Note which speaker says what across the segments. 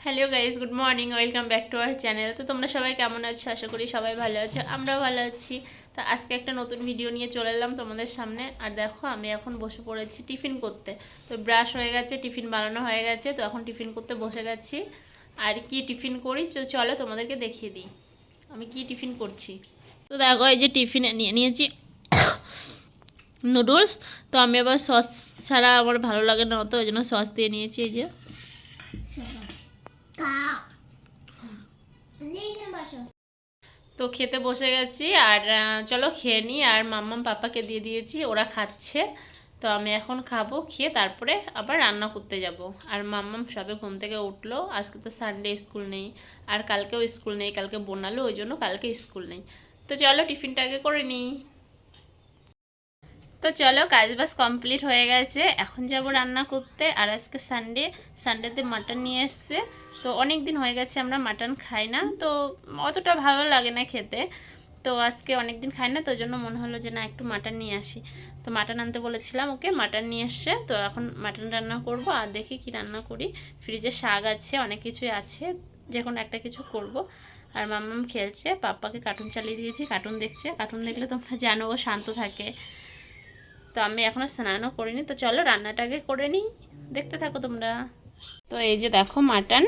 Speaker 1: Hello guys, good morning, welcome back to our channel. তো তোমরা সবাই কেমন আছো? আশা করি সবাই ভালো আছো, আমরাও ভালো আছি। তো আজকে একটা নতুন ভিডিও নিয়ে চলে এলাম তোমাদের সামনে। আর দেখো, আমি এখন বসে পড়েছি টিফিন করতে। তো ব্রাশ হয়ে গেছে, টিফিন বানানো হয়ে গেছে, তো এখন টিফিন করতে বসে গেছি। আর কি টিফিন করি চলো তোমাদেরকে দেখিয়ে দিই আমি কি টিফিন করছি। তো দেখো, এই যে টিফিনে নিয়ে নিয়েছি নুডলস। তো আমি আবার সস ছাড়া আমার ভালো লাগে না অত, ওই জন্য সস দিয়ে নিয়েছি। এই যে তো খেতে বসে গেছি। আর চলো খেয়ে নিই। আর মাম্মাম পাপাকে দিয়ে দিয়েছি, ওরা খাচ্ছে। তো আমি এখন খাবো, খেয়ে তারপরে আবার রান্না করতে যাব। আর মাম্মাম সবে ঘুম থেকে উঠলো। আজকে তো সানডে, স্কুল নেই। আর কালকেও স্কুল নেই, কালকে বোনালো, ওই জন্য কালকে স্কুল নেই। তো চলো টিফিনটা আগে করে নিই। তো চলো, কাজ বাজ কমপ্লিট হয়ে গেছে, এখন যাব রান্না করতে। আর আজকে সানডে, সানডেতে মাটন নিয়ে এসছে। তো অনেক দিন হয়ে গেছে আমরা মাটন খাই না, তো অতটা ভালো লাগে না খেতে। তো আজকে অনেক দিন খাই না, তো ওই জন্য মনে হলো যে না, একটু মাটন নিয়ে আসি। তো মাটন আনতে বলেছিলাম ওকে, মাটন নিয়ে এসছে। তো এখন মাটন রান্না করব। আর দেখি কি রান্না করি। ফ্রিজে শাক আছে, অনেক কিছুই আছে, যে কোনো একটা কিছু করব। আর মাম্মাম খেলছে, পাপ্পাকে কার্টুন চালিয়ে দিয়েছি, কার্টুন দেখছে। কার্টুন দেখলে তোমরা জানো ও শান্ত থাকে। তো আমি এখনও স্নানও করিনি। তো চলো রান্নাটাকে করে নিই, দেখতে থাকো তোমরা। তো এই যে দেখো মাটন।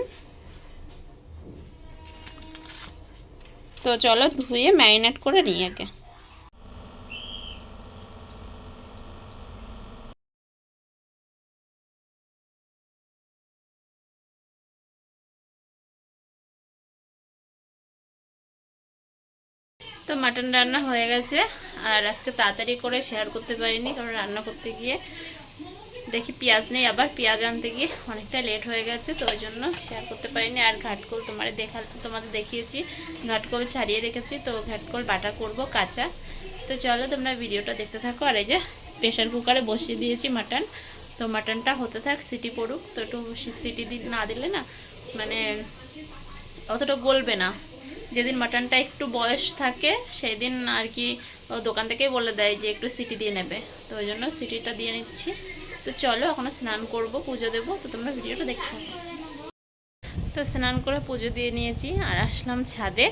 Speaker 1: তো চলো ধুয়ে ম্যারিনেট করে নিই আগে। তো মাটন রান্না হয়ে গেছে। আর আজকে তাড়াতাড়ি করে শেয়ার করতে পারিনি, কারণ রান্না করতে গিয়ে দেখি পেঁয়াজ নেই, আবার পেঁয়াজ আনতে গিয়ে অনেকটা লেট হয়ে গেছে, তো ওই জন্য শেয়ার করতে পারিনি। আর ঘাটকোল তোমাদের দেখিয়েছি, ঘাটকোল ছাড়িয়ে রেখেছি, তো ঘাটকোল বাটা করব কাঁচা। তো চলো তোমরা ভিডিওটা দেখতে থাকো। আর এই যে প্রেশার কুকারে বসিয়ে দিয়েছি মাটন। তো মাটনটা হতে থাক, সিটি পড়ুক। তো একটু সিটি না দিলে না, মানে অতটা গলবে না। যেদিন মাটনটা একটু বয়স থাকে সেই দিন আর কি ও দোকান থেকেই বলে দেয় যে একটু সিটি দিয়ে নেবে, তো ওই জন্য সিটিটা দিয়ে নিচ্ছি। তো চলো এখনও স্নান করব, পুজো দেবো। তো তোমরা ভিডিওটা দেখতে থাকো। তো স্নান করে পুজো দিয়ে নিয়েছি, আর আসলাম ছাদে।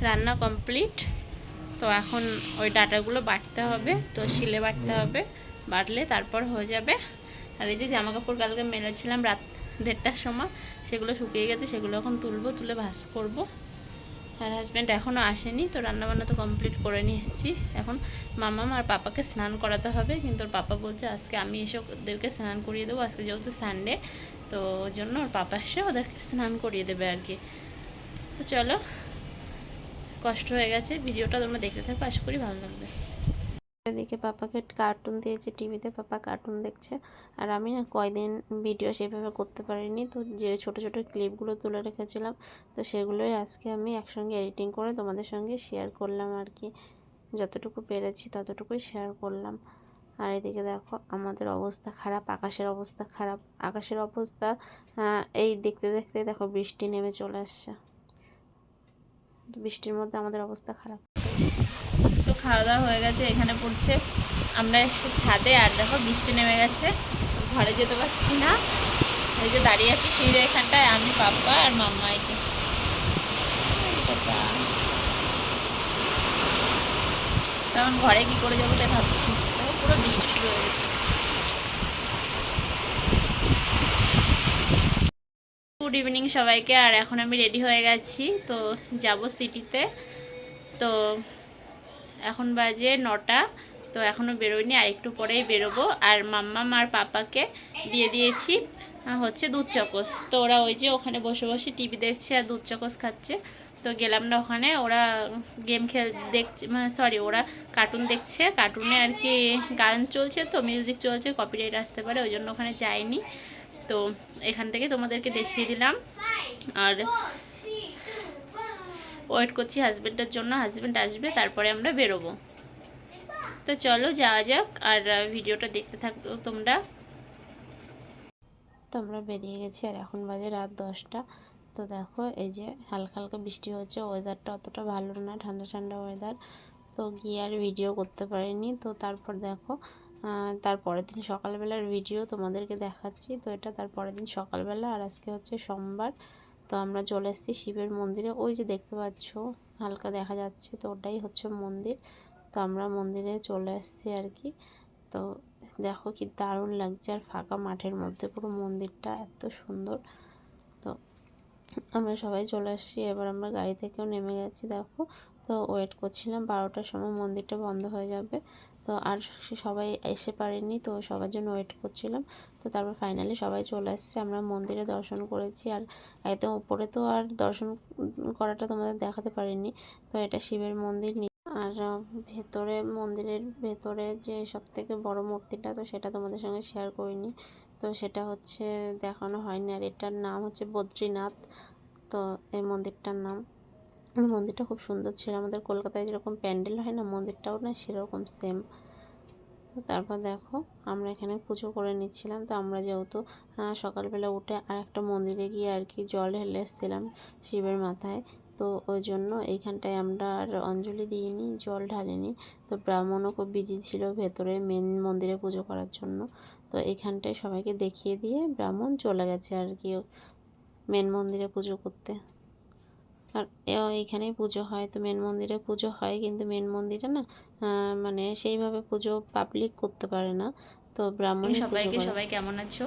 Speaker 1: রান্না কমপ্লিট। তো এখন ওই ডাটাগুলো বাটতে হবে, তো শিলে বাটতে হবে, বাটলে তারপর হয়ে যাবে। আর এই যে জামা কাপড় কালকে মেলেছিলাম রাত 1:30টার সময়, সেগুলো শুকিয়ে গেছে, সেগুলো এখন তুলবো, তুলে ভাঁজ করব। আর হাজব্যান্ড এখনও আসেনি, তো রান্নাবান্না তো কমপ্লিট করে নিয়েছি। এখন মামাম আর পাপাকে স্নান করাতে হবে, কিন্তু ওর পাপা বলছে আজকে আমি এসে ওদেরকে স্নান করিয়ে দেবো, আজকে যেহেতু সানডে। তো ওই জন্য ওর পাপা এসে ওদেরকে স্নান করিয়ে দেবে আর কি। তো চলো, কষ্ট হয়ে গেছে, ভিডিওটা তোমরা দেখতে থাকো, আশা করি ভালো লাগবে। এদিকে পাপাকে কার্টুন দিয়েছে টিভিতে, পাপা কার্টুন দেখছে। আর আমি না কয়দিন ভিডিও সেভাবে করতে পারিনি, তো যে ছোট ছোট ক্লিপগুলো তুলে রেখেছিলাম, তো সেগুলোই আজকে আমি একসঙ্গে এডিটিং করে তোমাদের সঙ্গে শেয়ার করলাম আর কি। যতটুকু পেরেছি ততটুকুই শেয়ার করলাম। আর এদিকে দেখো আমাদের অবস্থা খারাপ, আকাশের অবস্থা খারাপ। আকাশের অবস্থা এই দেখতে দেখতে দেখো বৃষ্টি নেমে চলে আসছে। বৃষ্টির মধ্যে আমাদের অবস্থা খারাপ। তো খাওয়া দাওয়া হয়ে গেছে, এখানে পড়ছে, আমরা এসে ছাদে। আর দেখো বৃষ্টি নেমে গেছে, ঘরে যেতে পারছি না। এই যে দাঁড়িয়ে আছি সিঁড়ির এখানটায়, আমি, পাপা আর মাম্মা। এই যে তখন ঘরে কি করে যাবো তাই ভাবছি। দেখো পুরো বৃষ্টি শুরু হয়ে গেছে। গুড ইভিনিং সবাইকে। আর এখন আমি রেডি হয়ে গেছি, তো যাব সিটিতে। তো এখন বাজে 9টা, তো এখনও বেরোয়নি, আর একটু পরেই বেরোবো। আর মাম্মাম আর পাপাকে দিয়ে দিয়েছি হচ্ছে দুধ চকোস। তো ওরা ওই যে ওখানে বসে বসে টিভি দেখছে আর দুধ চকোস খাচ্ছে। তো গেলাম না ওখানে, ওরা গেম দেখছে, মানে সরি, ওরা কার্টুন দেখছে। কার্টুনে আর কি গান চলছে, তো মিউজিক চলছে, কপিরাইট আসতে পারে, ওই জন্য ওখানে যাইনি। তো এখান থেকে তোমাদেরকে দেখিয়ে দিলাম। আর ওয়েট করছি হাজব্যান্ডের জন্য, হাজব্যান্ড আসবে তারপরে আমরা বেরোবো। তো চলো যাওয়া যাক, আর ভিডিওটা দেখতে থাকো তোমরা। তো আমরা বেরিয়ে গেছি, আর এখন বাজে রাত 10টা। তো দেখো এই যে হালকা হালকা বৃষ্টি হচ্ছে, ওয়েদারটা অতটা ভালো না, ঠান্ডা ঠান্ডা ওয়েদার। তো গিয়ে আর ভিডিও করতে পারিনি। তো তারপর দেখো তার পরের দিন সকালবেলার ভিডিও তোমাদেরকে দেখাচ্ছি। তো এটা তার পরের দিন সকালবেলা, আর আজকে হচ্ছে সোমবার। তো আমরা চলে এসেছি শিবের মন্দিরে। ওই যে দেখতে পাচ্ছ হালকা দেখা যাচ্ছে, তো ওটাই হচ্ছে মন্দির। তো আমরা মন্দিরে চলে এসেছি আর কি। তো দেখো কি দারুণ লাগছে, আর ফাঁকা মাঠের মধ্যে পুরো মন্দিরটা এত সুন্দর। তো আমরা সবাই চলে আসছি, এবার আমরা গাড়ি থেকেও নেমে গেছি। দেখো, তো ওয়েট করছিলাম, 12টার সময় মন্দিরটা বন্ধ হয়ে যাবে। তো আর সবাই এসে পারেনি, তো সবার জন্য ওয়েট করছিলাম। তো তারপর ফাইনালি সবাই চলে আসছে, আমরা মন্দিরে দর্শন করেছি। আর একদম উপরে তো আর দর্শন করাটা তোমাদের দেখাতে পারিনি। তো এটা শিবের মন্দির। আর ভেতরে, মন্দিরের ভেতরে যে সবথেকে বড় মূর্তিটা, তো সেটা তোমাদের সঙ্গে শেয়ার করিনি। তো সেটা হচ্ছে দেখানো হয়নি। আর এটার নাম হচ্ছে বদ্রীনাথ। তো এই মন্দিরটার নাম, মন্দিরটা খুব সুন্দর ছিল। আমাদের কলকাতায় যেরকম প্যান্ডেল হয় না, মন্দিরটাও না সেরকম সেম। তো তারপর দেখো আমরা এখানে পুজো করে নিচ্ছিলাম। তো আমরা যেহেতু সকালবেলা উঠে আর একটা মন্দিরে গিয়ে আর কি জল ঢেলে এসেছিলাম শিবের মাথায়, তো ওই জন্য এইখানটায় আমরা আর অঞ্জলি দিইনি, জল ঢালিনি। তো ব্রাহ্মণও খুব বিজি ছিল ভেতরে মেন মন্দিরে পুজো করার জন্য। তো এইখানটায় সবাইকে দেখিয়ে দিয়ে ব্রাহ্মণ চলে গেছে আর কি মেন মন্দিরে পুজো করতে। আর এইখানেই পুজো হয়। তো মেন মন্দিরে পুজো হয়, কিন্তু মেন মন্দিরে না মানে সেইভাবে পুজো পাবলিক করতে পারে না। তো ব্রাহ্মণই সবাইকে, সবাই কেমন আছো?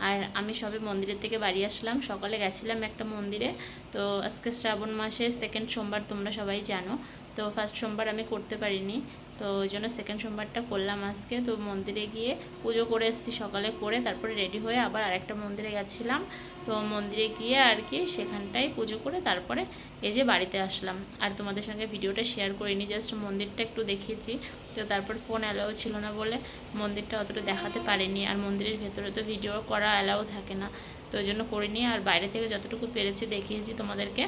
Speaker 1: আর আমি সবে মন্দিরের থেকে বাড়ি আসলাম। সকালে গেছিলাম একটা মন্দিরে। তো আজকে শ্রাবণ মাসের সেকেন্ড সোমবার, তোমরা সবাই জানো। তো ফার্স্ট সোমবার আমি করতে পারিনি, তো ওই জন্য সেকেন্ড সোমবারটা করলাম আজকে। তো মন্দিরে গিয়ে পুজো করে এসেছি সকালে, করে তারপরে রেডি হয়ে আবার আরেকটা মন্দিরে গেছিলাম। তো মন্দিরে গিয়ে আর কি সেখানটায় পুজো করে তারপরে এই যে বাড়িতে আসলাম। আর তোমাদের সঙ্গে ভিডিওটা শেয়ার করিনি, জাস্ট মন্দিরটা একটু দেখিয়েছি। তো তারপর ফোন অ্যালাউ ছিল না বলে মন্দিরটা অতটা দেখাতে পারিনি। আর মন্দিরের ভেতরে তো ভিডিও করা অ্যালাউ থাকে না, তো ওই জন্য করিনি। আর বাইরে থেকে যতটুকু পেরেছি দেখিয়েছি তোমাদেরকে।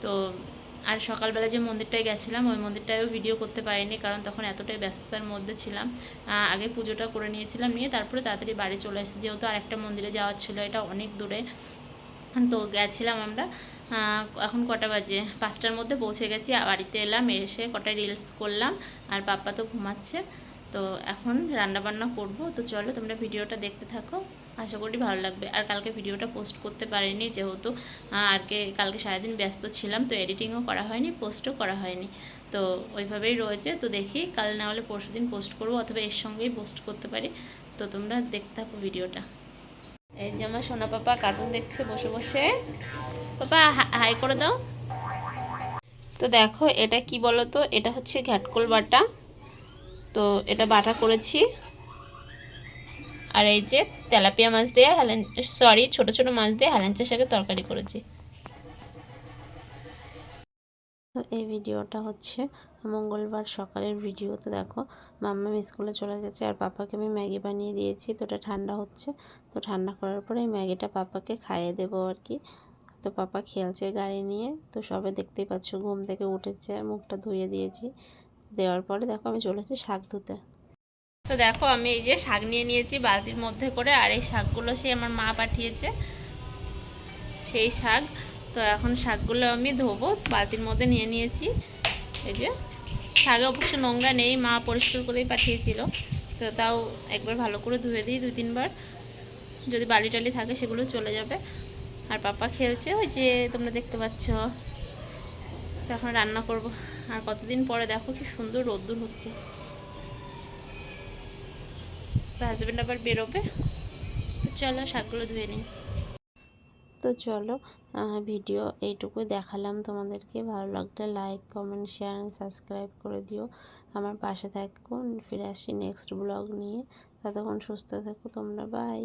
Speaker 1: তো আর সকালবেলা যে মন্দিরটায় গেছিলাম, ওই মন্দিরটায়ও ভিডিও করতে পারিনি, কারণ তখন এতটাই ব্যস্ততার মধ্যে ছিলাম। আগে পুজোটা করে নিয়েছিলাম, নিয়ে তারপরে তাড়াতাড়ি বাড়ি চলে এসেছি, যেহেতু আরেকটা মন্দিরে যাওয়ার ছিল, এটা অনেক দূরে। তো গেছিলাম আমরা, এখন কটা বাজে, 5টার মধ্যে পৌঁছে গেছি। বাড়িতে এলাম, এসে কটা রিলস করলাম, আর পাপ্পা তো ঘুমাচ্ছে। তো এখন রান্নাবান্না করবো। তো চলো তোমরা ভিডিওটা দেখতে থাকো, আশা করি ভালো লাগবে। আর কালকে ভিডিওটা পোস্ট করতে পারিনি, যেহেতু কালকে সারাদিন ব্যস্ত ছিলাম, তো এডিটিংও করা হয়নি, পোস্টও করা হয়নি। তো ওইভাবেই রয়েছে। তো দেখি কাল না হলে পরশুদিন পোস্ট করবো, অথবা এর সঙ্গেই পোস্ট করতে পারি। তো তোমরা দেখতে থাকো ভিডিওটা। এই যে আমার সোনা পাপা কার্টুন দেখছে বসে বসে। পাপা হাই করে দাও। তো দেখো এটা কি বলো তো, এটা হচ্ছে ঘাটকোল বাটা। তো এটা বাটা করেছি। আর এই যে তেলাপিয়া মাছ দিয়ে ছোট ছোট মাছ দিয়ে হেলেঞ্চা শাকের তরকারি করেছি। তো এই ভিডিওটা হচ্ছে মঙ্গলবার সকালের ভিডিও। তো দেখো মাম্মা স্কুলে চলে গেছে, আর পাপাকে আমি ম্যাগি বানিয়ে দিয়েছি। তো এটা ঠান্ডা হচ্ছে, তো ঠান্ডা করার পরে এই ম্যাগিটা পাপাকে খাইয়ে দেবো আর কি। তো পাপা খেলছে গাড়ি নিয়ে। তো সবে দেখতেই পাচ্ছ ঘুম থেকে উঠেছে, মুখটা ধুয়ে দিয়েছি। দেওয়ার পরে দেখো আমি চলেছি শাক ধুতে। তো দেখো আমি এই যে শাক নিয়ে নিয়েছি বালতির মধ্যে করে, আর এই শাকগুলো সে আমার মা পাঠিয়েছে, সেই শাক। তো এখন শাকগুলো আমি ধোবো, বালতির মধ্যে নিয়ে নিয়েছি। এই যে শাকে অবশ্য নোংরা নেই, মা পরিষ্কার করেই পাঠিয়েছিল। তো তাও একবার ভালো করে ধুয়ে দিই, 2-3 বার। যদি বালি টালি থাকে সেগুলো চলে যাবে। আর পাপা খেলছে ওই যে তোমরা দেখতে পাচ্ছ। তো এখন রান্না করব। আর কতদিন পরে দেখো কি সুন্দর রোদ্দুর হচ্ছে। তো হাজব্যান্ড আবার বেরোবে। তো চলো শাকগুলো ধুয়ে নিই। তো চলো ভিডিও এইটুকুই দেখালাম তোমাদেরকে। ভালো লাগলে like, comment, share and subscribe করে দিও। আমার পাশে থাকুন, ফিরে আসি নেক্সট ব্লগ নিয়ে। ততক্ষণ সুস্থ থেকো তোমরা, বাই।